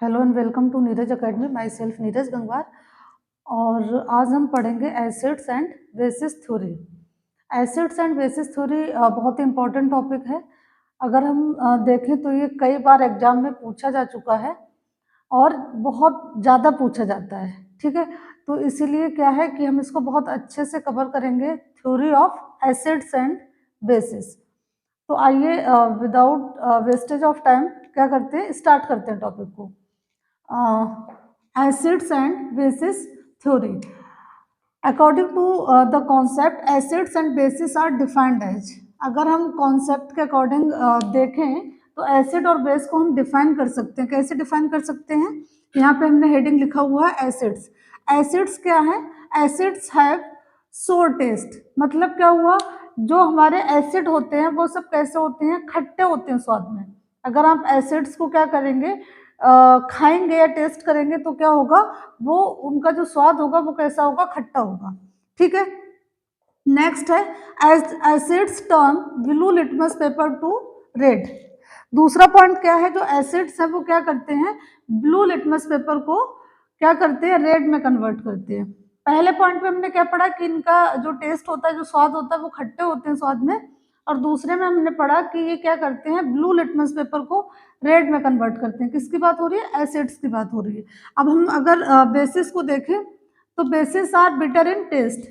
Hello and welcome to Neeraj academy. Myself Neeraj Gangwar. और आज हम पढ़ेंगे acids and bases theory. Acids and bases theory बहुत ही इम्पोर्टेंट टॉपिक है। अगर हम देखें तो ये कई बार एग्जाम में पूछा जा चुका है और बहुत ज़्यादा पूछा जाता है। ठीक है, तो इसीलिए क्या है कि हम इसको बहुत अच्छे से कवर करेंगे, theory of acids and basis. तो आइए विदाउट वेस्टेज ऑफ टाइम क्या करते हैं, स्टार्ट करते हैं टॉपिक को। acids and bases theory. According to the concept, acids and bases are defined as, अगर हम कॉन्सेप्ट के अकॉर्डिंग देखें तो एसिड और बेस को हम डिफाइन कर सकते हैं। कैसे डिफाइन कर सकते हैं? यहाँ पे हमने हेडिंग लिखा हुआ है एसिड्स। एसिड्स क्या है? एसिड्स हैव सोर टेस्ट। मतलब क्या हुआ, जो हमारे एसिड होते हैं वो सब कैसे होते हैं? खट्टे होते हैं स्वाद में। अगर आप एसिड्स को क्या करेंगे, खाएंगे या टेस्ट करेंगे तो क्या होगा, वो उनका जो स्वाद होगा वो कैसा होगा? खट्टा होगा। ठीक है, नेक्स्ट है acids turn blue litmus paper two red. दूसरा पॉइंट क्या है, जो एसिड्स है वो क्या करते हैं? ब्लू लिटमस पेपर को क्या करते हैं? रेड में कन्वर्ट करते हैं। पहले पॉइंट में हमने क्या पढ़ा कि इनका जो टेस्ट होता है, जो स्वाद होता है, वो खट्टे होते हैं स्वाद में। और दूसरे में हमने पढ़ा कि ये क्या करते हैं? ब्लू लिटमस पेपर को रेड में कन्वर्ट करते हैं। किसकी बात हो रही है? एसिड्स की बात हो रही है। अब हम अगर बेसिस को देखें तो bases are bitter in taste.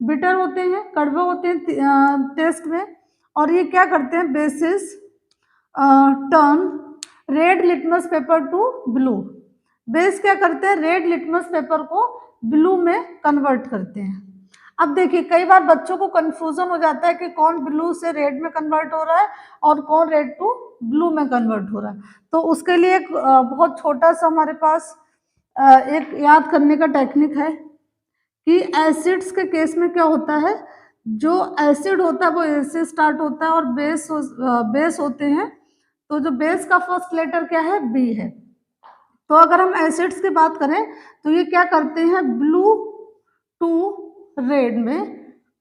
Bitter होते हैं, कड़वे होते हैं टेस्ट में। और ये क्या करते हैं? Basis turn red litmus paper two blue. Base क्या करते हैं? रेड लिटमस पेपर को ब्लू में कन्वर्ट करते हैं। अब देखिए, कई बार बच्चों को कंफ्यूजन हो जाता है कि कौन ब्लू से रेड में कन्वर्ट हो रहा है और कौन रेड टू ब्लू में कन्वर्ट हो रहा है। तो उसके लिए एक बहुत छोटा सा हमारे पास एक याद करने का टेक्निक है कि एसिड्स के केस में क्या होता है, जो एसिड होता है वो ए से स्टार्ट होता है और बेस होते हैं। तो जो बेस का फर्स्ट लेटर क्या है? बी है। तो अगर हम एसिड्स की बात करें तो ये क्या करते हैं? ब्लू टू रेड में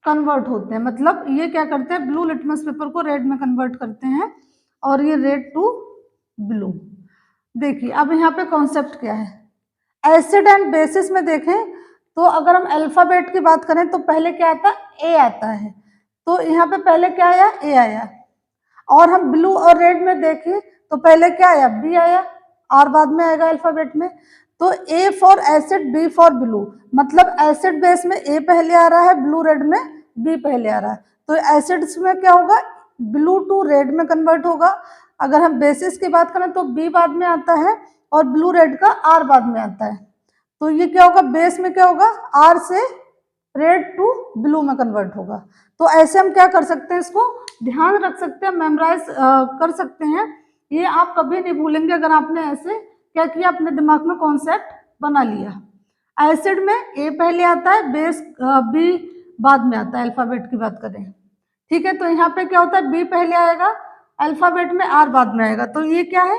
कन्वर्ट होते हैं। मतलब ये क्या करते हैं? ब्लू लिटमस पेपर को रेड में कन्वर्ट करते हैं और ये रेड टू ब्लू। देखिए, अब यहाँ पे कॉन्सेप्ट क्या है, एसिड एंड बेसिस में देखें तो अगर हम अल्फाबेट की बात करें तो पहले क्या आता है? ए आता है। तो यहाँ पे पहले क्या आया? ए आया। और हम ब्लू और रेड में देखें तो पहले क्या आया? बी आया। और बाद में आएगा अल्फाबेट में। तो A for acid, B for blue. मतलब एसिड बेस में ए पहले आ रहा है, ब्लू रेड में बी पहले आ रहा है। तो एसिड्स में क्या होगा? ब्लू टू रेड में कन्वर्ट होगा। अगर हम बेसिस की बात करें तो बी बाद में आता है और ब्लू रेड का आर बाद में आता है। तो ये क्या होगा? बेस में क्या होगा? आर से रेड टू ब्लू में कन्वर्ट होगा। तो ऐसे हम क्या कर सकते हैं? इसको ध्यान रख सकते हैं, मेमोराइज कर सकते हैं। ये आप कभी नहीं भूलेंगे अगर आपने ऐसे क्या किया, अपने दिमाग में कॉन्सेप्ट बना लिया। एसिड में ए पहले आता है, बेस बी बाद में आता है, अल्फाबेट की बात करें। ठीक है, तो यहाँ पे क्या होता है? बी पहले आएगा, अल्फाबेट में आर बाद में आएगा। तो ये क्या है?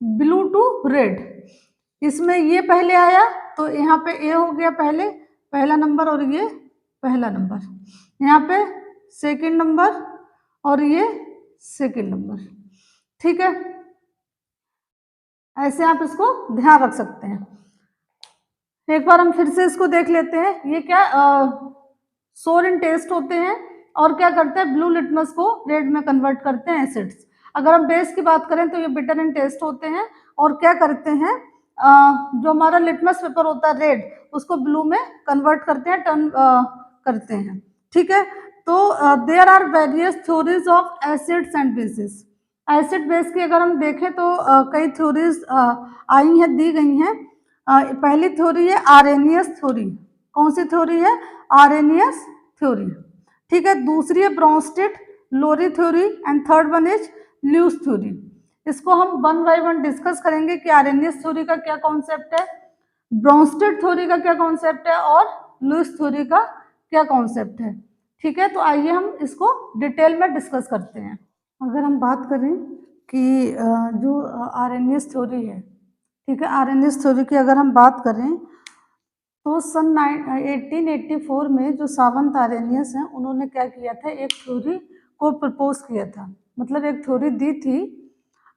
Blue to red. इसमें ये पहले आया तो यहाँ पे ए हो गया पहले, पहला नंबर, और ये पहला नंबर। यहाँ पे सेकंड नंबर और ये सेकंड नंबर। ठीक है, ऐसे आप इसको ध्यान रख सकते हैं। एक बार हम फिर से इसको देख लेते हैं। ये क्या सोर इन टेस्ट होते हैं और क्या करते हैं? ब्लू लिटमस को रेड में कन्वर्ट करते हैं एसिड्स। अगर हम बेस की बात करें तो ये बिटर इन टेस्ट होते हैं और क्या करते हैं? जो हमारा लिटमस पेपर होता है रेड, उसको ब्लू में कन्वर्ट करते हैं, टर्न करते हैं। ठीक है, तो there are various theories of acids and bases. Acid base की अगर हम देखें तो कई थ्योरीज आई हैं, दी गई हैं। पहली थ्योरी है आरेनियस थ्योरी। कौन सी थ्योरी है? Arrhenius theory. ठीक है, दूसरी है Bronsted Lowry theory and third one is Lewis theory. इसको हम वन बाय वन डिस्कस करेंगे कि आरेनियस थ्योरी का क्या कॉन्सेप्ट है, ब्रोंस्टेड थ्योरी का क्या कॉन्सेप्ट है और ल्यूस थ्योरी का क्या कॉन्सेप्ट है। ठीक है, तो आइए हम इसको डिटेल में डिस्कस करते हैं। अगर हम बात करें कि जो आरेनियस थ्योरी है, ठीक है, आरेनियस थ्योरी की अगर हम बात करें तो सन 1884 में जो सावंत आरेनियस हैं, उन्होंने क्या किया था? एक थ्योरी को प्रपोज किया था। मतलब एक थ्योरी दी थी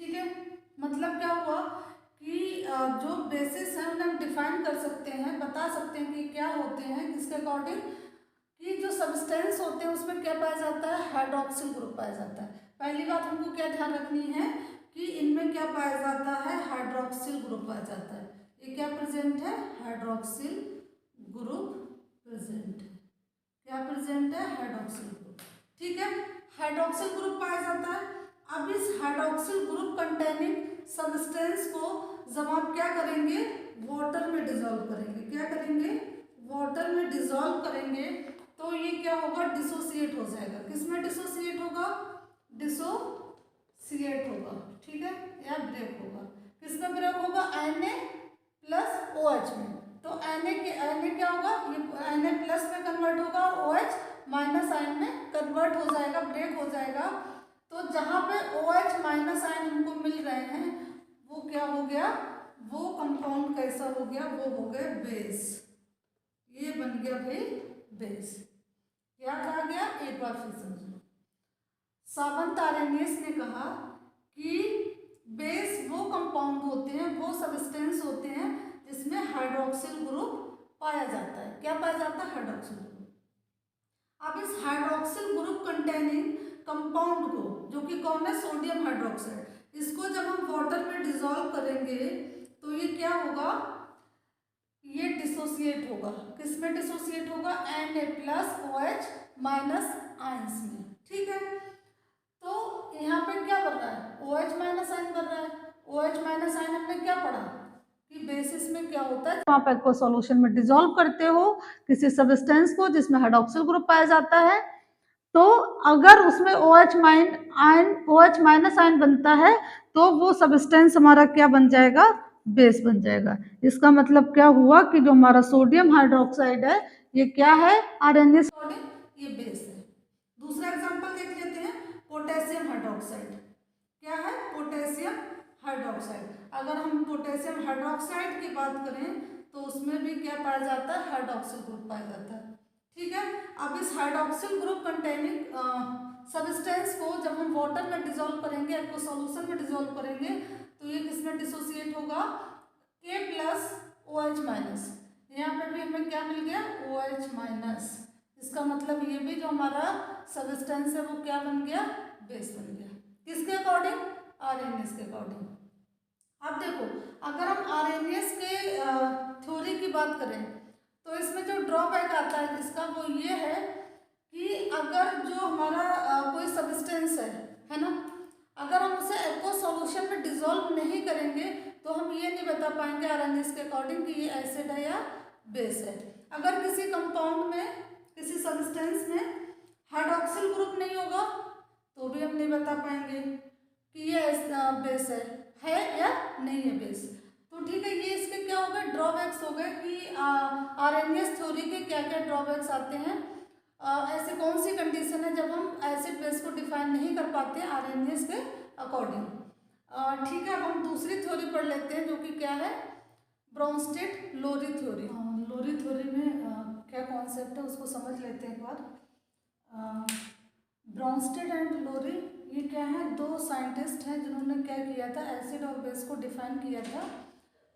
ठीक है, मतलब क्या हुआ कि जो बेसिस हैं उन्हें हम डिफाइन कर सकते हैं, बता सकते हैं कि क्या होते हैं, किसके अकॉर्डिंग कि जो सब्सटेंस होते हैं उसमें क्या पाया जाता है, हाइड्रोक्सिल ग्रुप पाया जाता है। पहली बात हमको क्या ध्यान रखनी है कि इनमें क्या पाया जाता है, हाइड्रोक्सिल ग्रुप पाया जाता है। ये क्या प्रेजेंट है, हाइड्रोक्सिल ग्रुप प्रेजेंट है। क्या प्रेजेंट है, हाइड्रोक्सिल ग्रुप। ठीक है, हाइड्रोक्सिल ग्रुप पाया जाता है। अब इस हाइड्रोक्सिल ग्रुप कंटेनिंग सब्सटेंस को जब आप क्या करेंगे, वाटर में डिसॉल्व करेंगे, क्या करेंगे, वाटर में डिसॉल्व करेंगे, तो ये क्या होगा, डिसोसिएट हो जाएगा। किसमें डिसोसिएट होगा, डिसोसिएट होगा। ठीक है, या ब्रेक होगा। किसमें ब्रेक होगा, Na प्लस OH में। तो Na क्या होगा, ये Na प्लस में कन्वर्ट होगा और OH माइनस आयन में कन्वर्ट हो जाएगा, ब्रेक हो जाएगा। तो जहाँ पे OH माइनस आयन हमको मिल रहे हैं वो क्या हो गया, वो कंपाउंड कैसा हो गया, वो हो गया बेस। ये बन गया भाई बेस। क्या कहा गया, एक बार फिर समझो। सावंत आर्यनियस ने कहा कि बेस वो कंपाउंड होते हैं, वो सब्सटेंस होते हैं जिसमें हाइड्रोक्सिल ग्रुप पाया जाता है। क्या पाया जाता है, हाइड्रोक्सिल ग्रुप। अब इस हाइड्रोक्सिल ग्रुप कंटेनिंग कंपाउंड को, जो कि कौन है, सोडियम हाइड्रोक्साइड, इसको जब हम वाटर में डिसॉल्व करेंगे तो ये क्या होगा, ये डिसोसिएट होगा। किसमें डिसोसिएट होगा, Na plus OH minus ions में। ठीक है, तो यहाँ पे क्या बन रहा है, OH माइनस आयन बन रहा है। OH माइनस आयन हमने क्या पढ़ा कि बेसिस में क्या होता है, आप को सॉल्यूशन में डिसॉल्व करते हो किसी सब्सटेंस को जिसमें हाइड्रोक्सिल ग्रुप पाया जाता है, तो अगर उसमें OH माइनस आयन बनता है तो वो सब्सटेंस हमारा क्या बन जाएगा, बेस बन जाएगा। इसका मतलब क्या हुआ कि जो हमारा सोडियम हाइड्रोक्साइड है ये क्या है, RNA, ये बेस है। दूसरा एग्जांपल देख लेते हैं, पोटेशियम हाइड्रोक्साइड। क्या है, पोटेशियम हाइड्रोक्साइड। अगर हम पोटेशियम हाइड्रोक्साइड की बात करें तो उसमें भी क्या पाया जाता है, हाइड्रोक्सिल ग्रुप पाया जाता है। ठीक है, अब इस हाइड्रोक्सिल ग्रुप कंटेनिंग सब्सटेंस को जब हम वाटर में डिसॉल्व करेंगे, आपको सॉल्यूशन में डिसॉल्व करेंगे, तो ये किसमें डिसोसिएट होगा, K प्लस OH माइनस। यहाँ पे भी हमें क्या मिल गया, OH माइनस। इसका मतलब ये भी जो हमारा सब्सटेंस है वो क्या बन गया, बेस बन गया। किसके अकॉर्डिंग, RNA के अकॉर्डिंग। अब देखो, अगर हम RNA के थ्योरी की बात करें तो इसमें जो ड्रॉबैक आता है इसका वो ये है कि अगर जो हमारा कोई सब्सटेंस है ना, अगर हम उसे एक्वा सॉल्यूशन में डिसॉल्व नहीं करेंगे तो हम ये नहीं बता पाएंगे RNA के अकॉर्डिंग कि ये एसिड है या बेस है। अगर किसी कंपाउंड में, किसी सब्सटेंस में हाइड्रोक्सिल ग्रुप नहीं होगा तो भी हम नहीं बता पाएंगे कि ये बेस है या नहीं है बेस। तो ठीक है, ये इसके क्या हो गए, ड्रॉबैक्स हो गए कि RNA थ्योरी के क्या क्या ड्रॉबैक्स आते हैं। ऐसे कौन सी कंडीशन है जब हम एसिड बेस को डिफाइन नहीं कर पाते RNA के अकॉर्डिंग। ठीक है, अब हम दूसरी थ्योरी पढ़ लेते हैं जो कि क्या है, ब्रोंस्टेड लोरी थ्योरी। लोरी थ्योरी में क्या कॉन्सेप्ट है उसको समझ लेते हैं एक बार। ब्रोंस्टेड एंड लोरी ये क्या है, दो साइंटिस्ट हैं जिन्होंने क्या किया था, एसिड और बेस को डिफाइन किया था।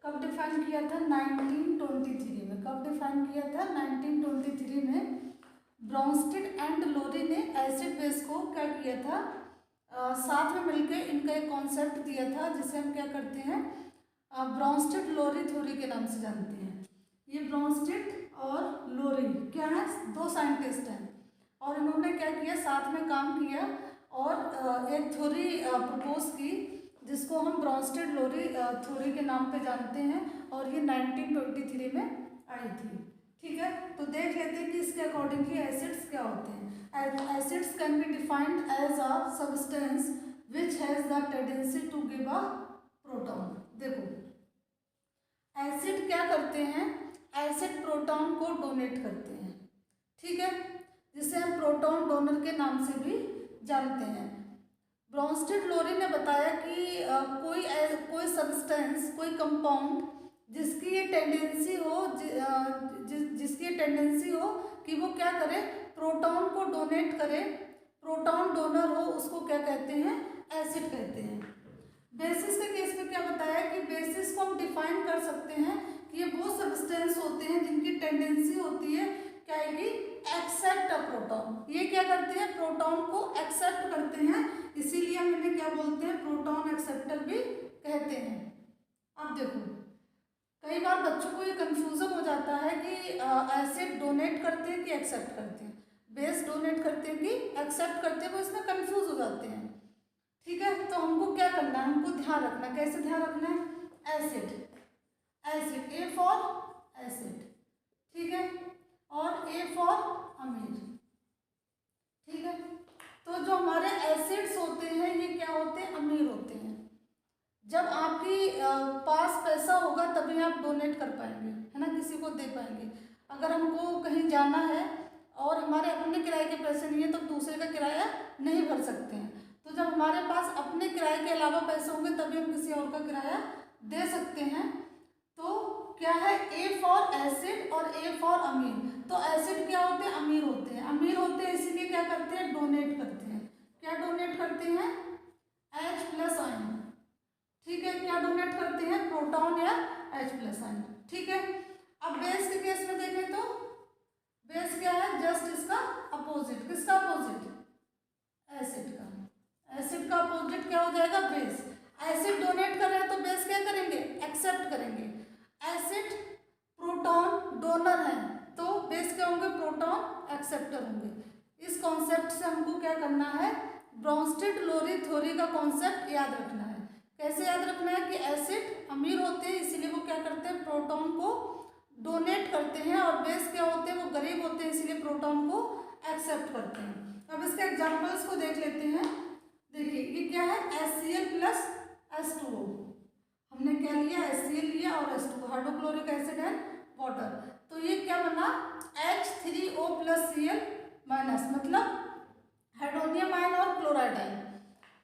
कब डिफाइन किया था, 1923 में। कब डिफाइन किया था, 1923 में। ब्रोंस्टेड एंड लोरी ने एसिड बेस को क्या किया था, साथ में मिलकर इनका एक कॉन्सेप्ट दिया था जिसे हम क्या करते हैं, ब्रोंस्टेड लोरी थ्योरी के नाम से जानते हैं। ये ब्रोंस्टेड और लोरी क्या है, दो साइंटिस्ट हैं और इन्होंने क्या किया, साथ में काम किया और एक थ्योरी प्रपोज की जिसको हम ब्रोंस्टेड लोरी थ्योरी के नाम पे जानते हैं और ये 1923 में आई थी। ठीक है, तो देख लेते हैं कि इसके अकॉर्डिंग कि एसिड्स क्या होते हैं। Acids can be defined as a substance which has the tendency to give a proton. देखो, एसिड क्या करते हैं, एसिड प्रोटॉन को डोनेट करते हैं। ठीक है, जिसे हम प्रोटॉन डोनर के नाम से भी जानते हैं। ब्रोंस्टेड लोरी ने बताया कि कोई सब्सटेंस, कोई कंपाउंड जिसकी ये टेंडेंसी हो, जिसकी ये टेंडेंसी हो कि वो क्या करे, प्रोटॉन को डोनेट करे, प्रोटॉन डोनर हो, उसको क्या कहते हैं, एसिड कहते हैं। बेसिस के केस में क्या बताया कि बेसिस को हम डिफाइन कर सकते हैं कि ये वो सब्सटेंस होते हैं जिनकी टेंडेंसी होती है क्या है कि एक्सेप्ट अ प्रोटॉन। ये क्या करते हैं, प्रोटॉन को एक्सेप्ट करते हैं, इसीलिए हम इन्हें क्या बोलते हैं, प्रोटॉन एक्सेप्टर भी कहते हैं। अब देखो कई बार बच्चों को ये कंफ्यूजन हो जाता है कि एसिड डोनेट करते हैं कि एक्सेप्ट करते हैं, बेस डोनेट करते हैं कि एक्सेप्ट करते हैं, वो इसमें कंफ्यूज हो जाते हैं। ठीक है, तो हमको क्या करना है, हमको ध्यान रखना है। कैसे ध्यान रखना है, acid, acid A for acid, ठीक है, और ए फॉर अमीर, ठीक है। तो जो हमारे एसिड्स होते हैं ये क्या होते हैं, अमीर होते हैं। जब आपकी पास पैसा होगा तभी आप डोनेट कर पाएंगे, है ना, किसी को दे पाएंगे। अगर हमको कहीं जाना है और हमारे अपने किराए के पैसे नहीं है तो दूसरे का किराया नहीं भर सकते हैं। तो जब हमारे पास अपने किराए के अलावा पैसे होंगे तभी हम किसी और का किराया दे सकते हैं। तो क्या है, ए फॉर एसिड और ए फॉर अमीर। तो एसिड क्या होते हैं, अमीर होते हैं, अमीर होते हैं इसीलिए क्या करते हैं, डोनेट करते हैं। क्या डोनेट करते हैं, H+ आयन, ठीक है। क्या डोनेट करते हैं, प्रोटॉन या H+ आयन, ठीक है। अब बेस के केस में देखें तो बेस क्या है, जस्ट इसका अपोजिट। किसका अपोजिट, एसिड का। एसिड का अपोजिट क्या हो जाएगा, बेस। एसिड डोनेट कर रहे हैं तो बेस क्या करेंगे, एक्सेप्ट करेंगे। एसिड प्रोटॉन डोनर है तो बेस क्या होंगे, प्रोटॉन एक्सेप्टर होंगे। इस कॉन्सेप्ट से हमको क्या करना है, ब्रोंस्टेड-लोरी थ्योरी का कॉन्सेप्ट याद रखना है। कैसे याद रखना है कि एसिड अमीर होते हैं इसीलिए वो क्या करते हैं, प्रोटॉन को डोनेट करते हैं, और बेस क्या होते हैं, वो गरीब होते हैं इसीलिए प्रोटॉन को एक्सेप्ट करते हैं। अब इसके एग्जांपल्स को देख लेते हैं। देखिए ये क्या है, HCl + H2O। हमने क्या लिया, HCl लिया और H2O, hydrochloric acid and water. तो ये क्या बना, H3O + Cl-, मतलब हाइड्रोनियम आयन और क्लोराइड आयन।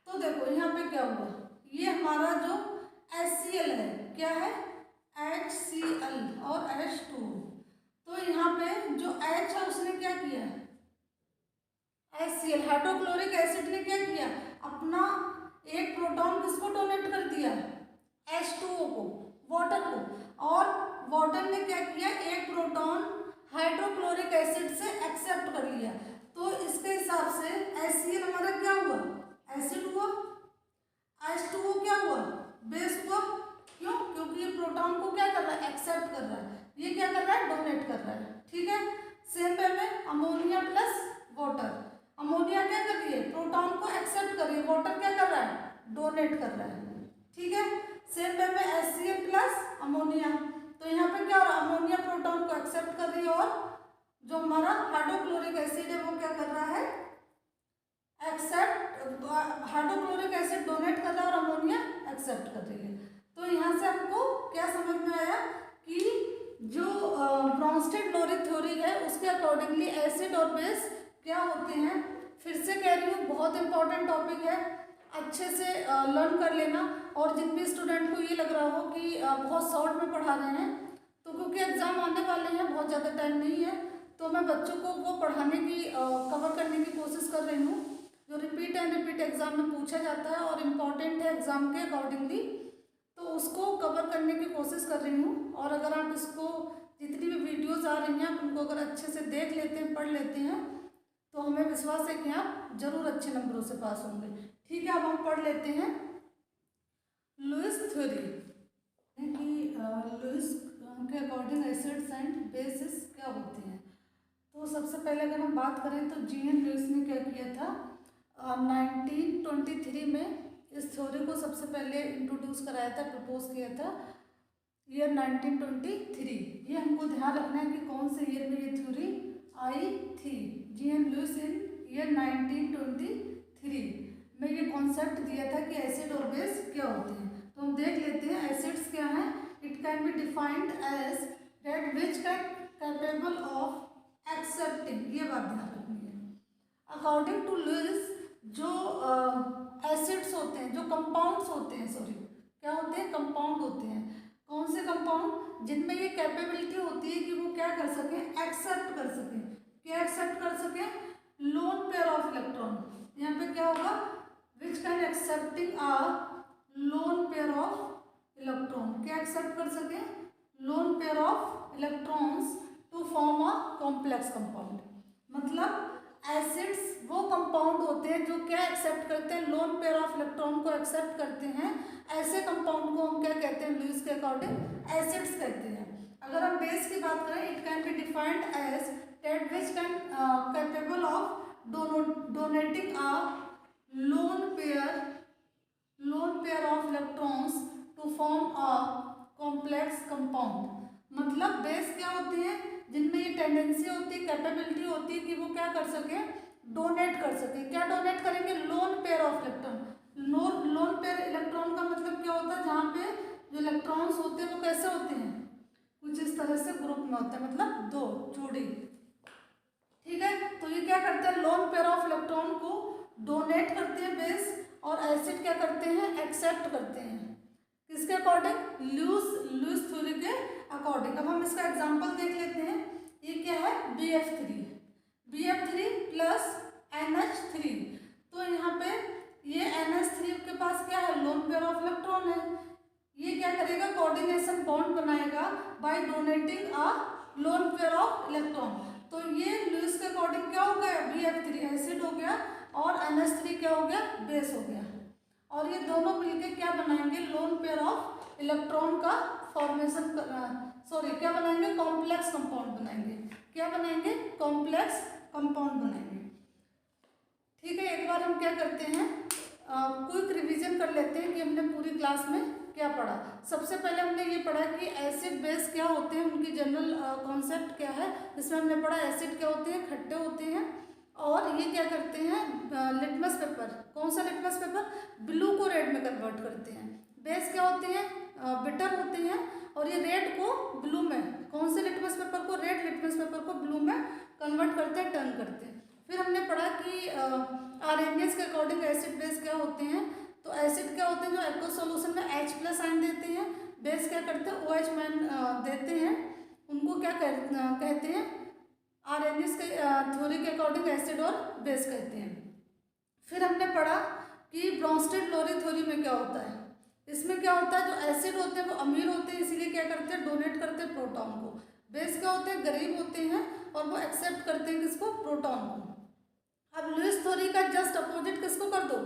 तो देखो यहाँ पे क्या हुआ, ये हमारा जो HCl है क्या है, HCl और H2O। तो यहाँ पे जो H है उसने क्या किया, HCl हाइड्रोक्लोरिक एसिड ने क्या किया, अपना एक प्रोटॉन किसको डोनेट कर दिया, H2O को, वाटर को, और वाटर ने क्या किया, एक प्रोटॉन हाइड्रोक्लोरिक एसिड से एक्सेप्ट कर लिया। तो इसके हिसाब से HCl हमारा क्या हुआ, एसिड हुआ, H2O क्या हुआ, बेस हुआ। क्यों, क्योंकि ये प्रोटॉन को क्या कर रहा है, एक्सेप्ट कर रहा है, ये क्या कर रहा है, डोनेट कर रहा है, ठीक है। सेम वे में अमोनिया + वाटर, अमोनिया क्या कर रही है, प्रोटॉन को एक्सेप्ट कर रही है, वाटर क्या कर रहा है, डोनेट कर रहा है, ठीक है। सेम वे में HCl + अमोनिया, तो यहाँ पे क्या हो रहा है, अमोनिया प्रोटॉन को एक्सेप्ट कर रही है और जो हमारा हाइड्रोक्लोरिक एसिड है वो क्या कर रहा है, एक्सेप्ट, हाइड्रोक्लोरिक एसिड डोनेट कर रहा है और अमोनिया एक्सेप्ट कर रही है। तो यहाँ से हमको क्या समझ में आया कि जो ब्रोंस्टेड-लोरी थ्योरी है उसके अकॉर्डिंगली एसिड और बेस क्या होते हैं। फिर से कह रही हूँ, बहुत इंपॉर्टेंट टॉपिक है, अच्छे से लर्न कर लेना। और जिन भी स्टूडेंट को ये लग रहा हो कि बहुत शॉर्ट में पढ़ा रहे हैं, तो क्योंकि एग्ज़ाम आने वाले हैं, बहुत ज़्यादा टाइम नहीं है, तो मैं बच्चों को वो पढ़ाने की कवर करने की कोशिश कर रही हूँ जो रिपीट एंड रिपीट एग्जाम में पूछा जाता है और इम्पॉर्टेंट है एग्जाम के अकॉर्डिंगली, तो उसको कवर करने की कोशिश कर रही हूँ। और अगर आप इसको, जितनी भी वीडियोस आ रही हैं, आप उनको अगर अच्छे से देख लेते हैं, पढ़ लेते हैं, तो हमें विश्वास है कि आप जरूर अच्छे नंबरों से पास होंगे। ठीक है, अब हम पढ़ लेते हैं लुईस थ्योरी कि लुईस के अकॉर्डिंग एसिड्स एंड बेसिस क्या होते हैं। तो सबसे पहले अगर हम बात करें तो G.N. लुईस ने क्या किया था, 1923 में इस थ्योरी को सबसे पहले इंट्रोड्यूस कराया था, प्रपोज किया था, ईयर 1923। ये हमको ध्यान रखना है कि कौन से ईयर में ये थ्योरी आई थी। G.N. लुईस इन ईयर 1923 में ये कॉन्सेप्ट दिया था कि एसिड और बेस क्या होते हैं। तो हम देख लेते हैं एसिड्स क्या हैं। It can be defined as that which can capable of accepting, ये बात ध्यान रखनी है। अकॉर्डिंग टू लुईस जो एसिड्स होते हैं, जो कंपाउंड्स होते हैं, सॉरी क्या होते हैं, कंपाउंड होते हैं। कौन से कंपाउंड, जिनमें ये कैपेबिलिटी होती है कि वो क्या कर सकें, एक्सेप्ट कर सकें। क्या एक्सेप्ट कर सकें, लोन पेयर ऑफ इलेक्ट्रॉन। यहाँ पे क्या होगा, which can accepting a lone pair of electron, क्या एक्सेप्ट कर सके, lone pair of electrons to form a complex compound. मतलब एसिड्स वो कंपाउंड होते हैं जो क्या एक्सेप्ट करते हैं, लोन पेयर ऑफ इलेक्ट्रॉन को एक्सेप्ट करते हैं। ऐसे कंपाउंड को हम क्या कहते हैं, लुईस के अकॉर्डिंग एसिड्स कहते हैं। अगर हम बेस की बात करें, it can be defined as that which can capable of donating a lone pair of electrons to form a complex compound. मतलब बेस क्या होती है, जिनमें ये टेंडेंसी होती है, कैपेबिलिटी होती है कि वो क्या कर सके, डोनेट कर सके। क्या डोनेट करेंगे, loan pair of electron. Lone pair electron का मतलब क्या होता है, जहाँ पे जो इलेक्ट्रॉन्स होते हैं वो कैसे होते हैं, कुछ इस तरह से ग्रुप में होते हैं, मतलब दो जोड़ी। ठीक है, तो ये क्या करते हैं, लोन पेयर ऑफ इलेक्ट्रॉन को डोनेट करते हैं बेस, और एसिड क्या करते हैं, एक्सेप्ट करते हैं। किसके अकॉर्डिंग, लुईस थ्योरी के अकॉर्डिंग। अब हम इसका एग्जांपल देख लेते हैं। ये क्या है, BF3 प्लस NH3। तो यहाँ पे ये NH3 के पास क्या है, लोन पेयर ऑफ इलेक्ट्रॉन है। ये क्या करेगा, कोऑर्डिनेशन बॉन्ड बनाएगा by donating a lone pair of electron. तो ये लुईस के अकॉर्डिंग क्या हो गया, BF3 एसिड हो गया और NH3 क्या हो गया, बेस हो गया। और ये दोनों मिलके क्या बनाएंगे, लोन पेयर ऑफ इलेक्ट्रॉन का फॉर्मेशन, क्या बनाएंगे, कॉम्प्लेक्स कंपाउंड बनाएंगे। क्या बनाएंगे, कॉम्प्लेक्स कंपाउंड बनाएंगे। ठीक है, एक बार हम क्या करते हैं, क्विक रिवीजन कर लेते हैं कि हमने पूरी क्लास में क्या पढ़ा। सबसे पहले हमने ये पढ़ा कि एसिड बेस क्या होते हैं, उनकी जनरल कॉन्सेप्ट क्या है। इसमें हमने पढ़ा एसिड क्या होते हैं, खट्टे होते हैं, और ये क्या करते हैं, लिटमस पेपर, कौन सा लिटमस पेपर, ब्लू को रेड में कन्वर्ट करते हैं। बेस क्या होते हैं, बिटर होते हैं, और ये रेड को ब्लू में, कौन से लिटमस पेपर को, रेड लिटमस पेपर को ब्लू में कन्वर्ट करते हैं, टर्न करते हैं। फिर हमने पढ़ा कि आरएनएस के अकॉर्डिंग एसिड बेस क्या होते हैं। तो एसिड क्या होते हैं, जो एक्वस सॉल्यूशन में H+ आयन देते हैं। बेस क्या करते हैं, OH आयन देते हैं। उनको क्या कहते हैं, आरएनएस के थ्योरी के अकॉर्डिंग एसिड और बेस कहते हैं। फिर हमने पढ़ा कि ब्रोंस्टेड-लोरी थ्योरी में क्या होता है। इसमें क्या होता है, जो एसिड होते हैं वो अमीर होते हैं, इसीलिए क्या करते हैं, डोनेट करते हैं प्रोटॉन को। बेस क्या होते हैं, गरीब होते हैं, और वो एक्सेप्ट करते हैं किसको, प्रोटॉन को। अब लुईस थ्योरी का जस्ट अपोजिट किसको कर दो,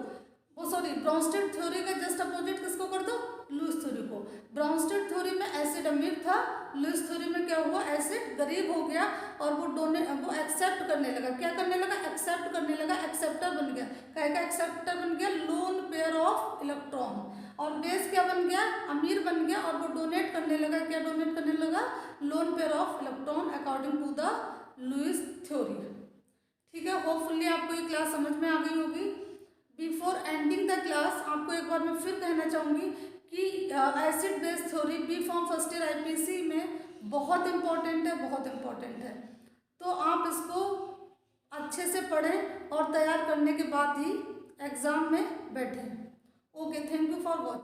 ब्रोंस्टेड थ्योरी का जस्ट अपोजिट किसको कर दो, लुईस थ्योरी को। ब्रोंस्टेड थ्योरी में एसिड अमीर था, लुईस थ्योरी में क्या हुआ, एसिड गरीब हो गया, और वो एक्सेप्ट करने लगा। क्या करने लगा, एक्सेप्ट करने लगा, एक्सेप्टर बन गया। क्या एक्सेप्टर बन गया, लोन पेयर ऑफ इलेक्ट्रॉन। और बेस क्या बन गया, अमीर बन गया, और वो डोनेट करने लगा। क्या डोनेट करने लगा, lone pair of electron according to the Lewis theory. ठीक है, होपफुली आपको ये क्लास समझ में आ गई होगी। बिफोर एंडिंग द क्लास आपको एक बार मैं फिर कहना चाहूँगी कि acid base theory B pharm first year IPC में बहुत इंपॉर्टेंट है। तो आप इसको अच्छे से पढ़ें और तैयार करने के बाद ही एग्ज़ाम में बैठें। Okay, thank you for watching.